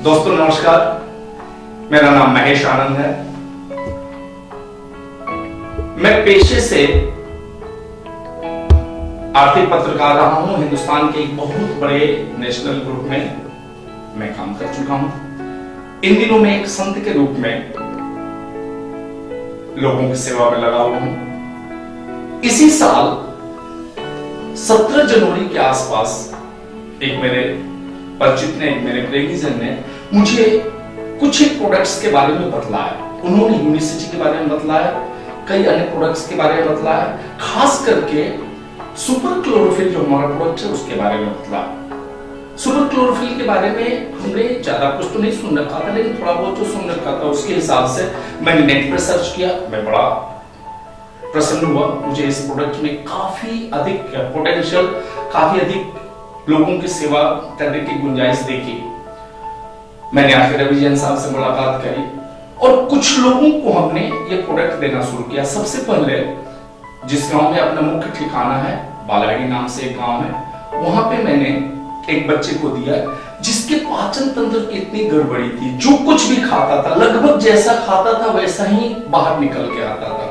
दोस्तों नमस्कार, मेरा नाम महेश आनंद है। मैं पेशे से आर्थिक पत्रकार रहा हूं। हिंदुस्तान के एक बहुत बड़े नेशनल ग्रुप में मैं काम कर चुका हूं। इन दिनों में एक संत के रूप में लोगों की सेवा में लगा हुआ हूं। इसी साल 17 जनवरी के आसपास एक मेरे परिचित ने, मेरे प्रेमी जन ने मुझे कुछ एक प्रोडक्ट्स के बारे में बतलाया। उन्होंने यूनिसिटी के बारे में बतलाया, कई अन्य प्रोडक्ट्स के बारे में बतलाया, खास करके सुपर क्लोरोफिल जो हमारा प्रोडक्ट है उसके बारे में बतलाया। सुपर क्लोरोफिल के बारे में हमने ज्यादा कुछ तो नहीं सुन रखा था, लेकिन थोड़ा बहुत जो सुन रखा था उसके हिसाब से मैंने नेट पर सर्च किया। मैं बड़ा प्रसन्न हुआ। मुझे इस प्रोडक्ट में काफी अधिक पोटेंशियल, काफी अधिक लोगों की सेवा करने की गुंजाइश देखी। मैंने आखिर रवि जैन साहब से मुलाकात करी और कुछ लोगों को हमने ये प्रोडक्ट देना शुरू किया। सबसे पहले जिस गांव में अपना मुख्य ठिकाना है, बालाड़ी नाम से एक गांव है, वहां पे मैंने एक बच्चे को दिया जिसके पाचन तंत्र की इतनी गड़बड़ी थी, जो कुछ भी खाता था लगभग जैसा खाता था वैसा ही बाहर निकल के आता था।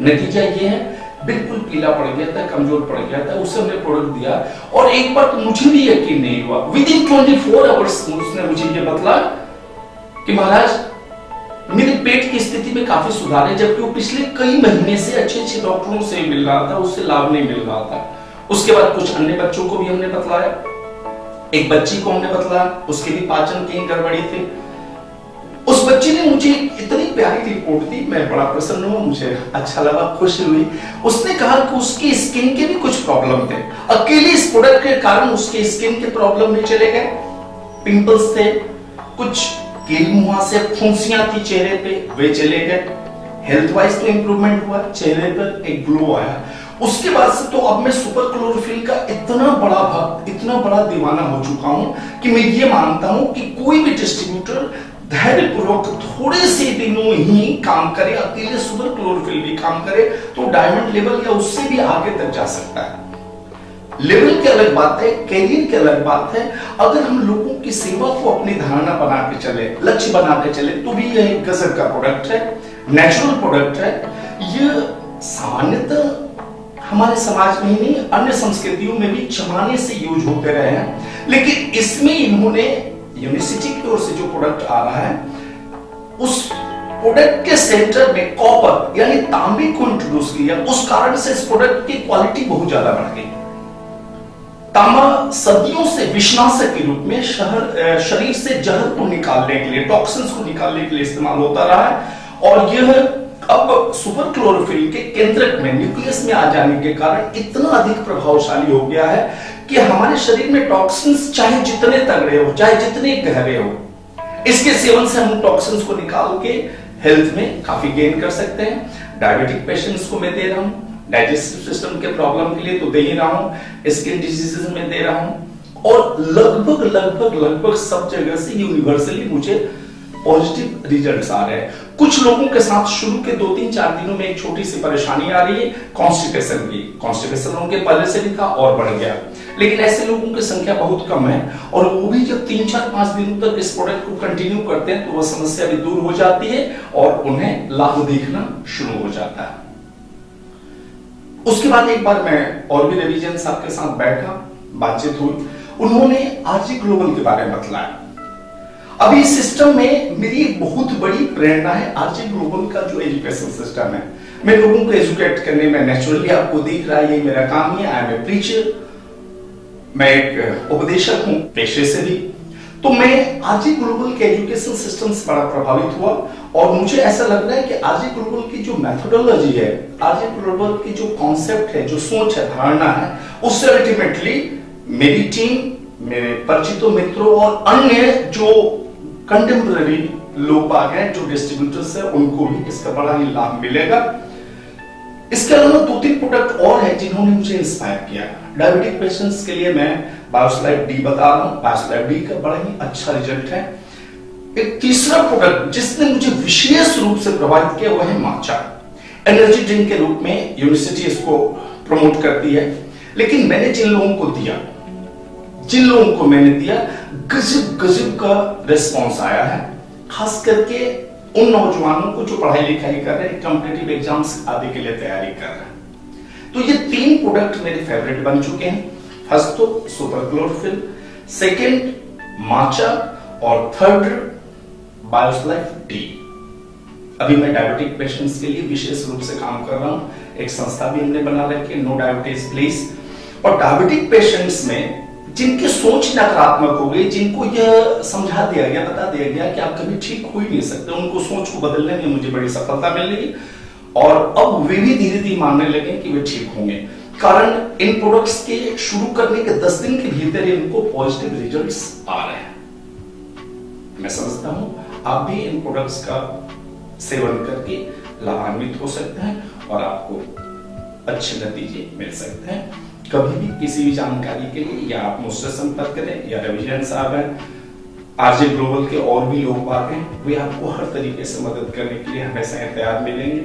नतीजा ये है, बिल्कुल पीला पड़ गया था, कमजोर पड़ गया था। उसे हमने प्रोडक्ट दिया और एक बार तो मुझे भी यकीन नहीं हुआ, विद इन 24 आवर्स उसने मुझे ये बतला कि महाराज मेरे पेट की स्थिति में काफी सुधार है, जबकि वो पिछले कई महीने से अच्छे डॉक्टरों से मिल रहा था, उससे लाभ नहीं मिल रहा था। उसके बाद कुछ अन्य बच्चों को भी हमने बतलाया। एक बच्ची को हमने बतलाया, उसके भी पाचन की गड़बड़ी थी। उस बच्ची ने मुझे इतनी प्यारी रिपोर्ट दी, मैं बड़ा प्रसन्न हुआ, मुझे अच्छा लगा, खुशी हुई। उसने कहा कि उसकी स्किन के भी कुछ प्रॉब्लम थे। अकेले इस प्रोडक्ट के कारण उसके स्किन के प्रॉब्लम भी चले गए, पिंपल्स थे, कुछ कील मुहां से फुंसियां थी चेहरे पे, वे चले गए। हेल्थ वाइज तो इंप्रूवमेंट हुआ, चेहरे पर एक ग्लो आया। उसके बाद से तो अब मैं सुपर क्लोरोफिल का इतना बड़ा भक्त, इतना बड़ा दीवाना हो चुका हूं कि मैं ये मानता हूं कि कोई भी डिस्ट्रीब्यूटर धैर्यपूर्वक थोड़े से दिनों ही काम करे, अकेले सुपर क्लोरोफिल भी काम करे तो डायमंड लेवल या उससे भी आगे तक जा सकता है। लेवल की अलग बात है, कैरियर की अलग बात है। अगर हम लोगों की सेवा को अपनी धारणा बना के चले, लक्ष्य बना के चले, तो भी यह एक गजब का प्रोडक्ट है, नेचुरल प्रोडक्ट है। यह सामान्यतः हमारे समाज में ही नहीं, अन्य संस्कृतियों में भी जमाने से यूज होते रहे हैं, लेकिन इसमें इन्होंने यूनिसिटी की ओर से जो प्रोडक्ट आ रहा है, उस प्रोडक्ट के सेंटर में कॉपर यानी तांबे को इंट्रोड्यूस किया। उस कारण से इस प्रोडक्ट की क्वालिटी बहुत ज्यादा बढ़ गई। तांबा सदियों से विषनाशक के रूप में शरीर से जहर को निकालने के लिए, टॉक्सिन्स को निकालने के लिए इस्तेमाल होता रहा है। और यह अब सुपर क्लोरोफिल के केंद्रक में, न्यूक्लियस में आ जाने के कारण इतना अधिक प्रभावशाली हो गया है कि हमारे शरीर में टॉक्सिन्स चाहे जितने तगड़े हो, चाहे जितने गहरे हो, इसके सेवन से हम टॉक्सिन्स को निकाल के हेल्थ में काफी गेन कर सकते हैं। डायबिटिक पेशेंट्स को मैं दे रहा हूं, डाइजेस्टिव सिस्टम के प्रॉब्लम के लिए तो दे ही रहा हूं, स्किन डिजीजेस में दे रहा हूं, और लगभग सब जगह से यूनिवर्सली मुझे पॉजिटिव रिजल्ट्स आ रहे हैं। कुछ लोगों के साथ शुरू के 2-3-4 दिनों में एक छोटी सी परेशानी आ रही है, कॉन्स्टिपेशन की। कॉन्स्टिपेशन उनके पहले से भी था और बढ़ गया, लेकिन ऐसे लोगों की संख्या बहुत कम है। और वो भी जब 3-4-5 दिनों तक इस प्रोडक्ट को कंटिन्यू करते हैं तो वह समस्या भी दूर हो जाती है और उन्हें लाभ देखना शुरू हो जाता है। उसके बाद एक बार मैं और भी रवि जैन साहब के साथ बैठा, बातचीत हुई। उन्होंने आरजे ग्लोबल के बारे में बतलाया। अभी सिस्टम में मेरी एक बहुत बड़ी प्रेरणा है आरजे ग्लोबल का जो एजुकेशन सिस्टम है। मैं लोगों को एजुकेट करने में, नेचुरली आपको दिख रहा है, ये मेरा काम ही है। आई एम ए प्रीचर, मैं एक उपदेशक हूं पेशे से भी। तो मैं आरजे ग्लोबल के एजुकेशन सिस्टम से बड़ा प्रभावित हुआ और मुझे ऐसा लग रहा है कि आरजे ग्लोबल की जो मेथोडोलॉजी है, आरजे ग्लोबल की जो कॉन्सेप्ट है, जो सोच है, धारणा है, उससे अल्टीमेटली मेरी टीम, मेरे परिचितों, मित्रों और अन्य जो कंटेम्पररी लोग आ गए, जो डिस्ट्रीब्यूटर्स है, उनको भी इसका बड़ा ही लाभ मिलेगा। इसके अलावा 2-3 प्रोडक्ट और है जिन्होंने मुझे इंस्पायर किया। डायबिटिक पेशेंट्स के लिए मैं बायोस्लाइव डी बता रहा हूं, बायोस्लाइव डी का बड़ा ही अच्छा रिजल्ट है। एक तीसरा प्रोडक्ट जिसने मुझे विशेष रूप से प्रभावित किया वह है माचा। एनर्जी ड्रिंक के रूप में यूनिसिटी इसको प्रमोट करती है, लेकिन मैंने जिन लोगों को दिया जिन लोगों को मैंने दिया, गजब गजब का रिस्पॉन्स आया है, खास करके उन नौजवानों को जो पढ़ाई लिखाई कर रहे हैं, कॉम्पिटिटिव एग्जाम्स आदि के लिए तैयारी कर रहे हैं। तो ये 3 प्रोडक्ट मेरे फेवरेट बन चुके हैं। फर्स्ट तो सुपर क्लोरोफिल, सेकेंड माचा और थर्ड बायोलाइफ डी। अभी मैं डायबिटिक पेशेंट्स के लिए विशेष रूप से काम कर रहा हूं। एक संस्था भी हमने बना रखी है, नो डायबिटीज प्लीज। और डायबिटिक पेशेंट्स में जिनकी सोच नकारात्मक हो गई, जिनको यह समझा दिया गया, बता दिया गया कि आप कभी ठीक हो ही नहीं सकते, उनको सोच को बदलने में मुझे बड़ी सफलता मिल रही। और अब वे भी धीरे धीरे मानने लगे कि वे ठीक होंगे, कारण इन प्रोडक्ट्स के शुरू करने के 10 दिन के भीतर इनको पॉजिटिव रिजल्ट्स आ रहे हैं। मैं समझता हूं आप भी इन प्रोडक्ट्स का सेवन करके लाभान्वित हो सकते हैं और आपको अच्छे नतीजे मिल सकते हैं। कभी भी किसी भी जानकारी के लिए या आप मुझसे संपर्क करें, या रवि जैन साहब हैं, आरजे ग्लोबल के और भी लोग बात हैं, वे आपको हर तरीके से मदद करने के लिए हमेशा तैयार मिलेंगे।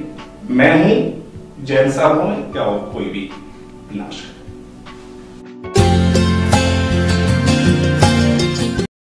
मैं हूं, जैन साहब हूं, क्या और कोई भी। नमस्कार।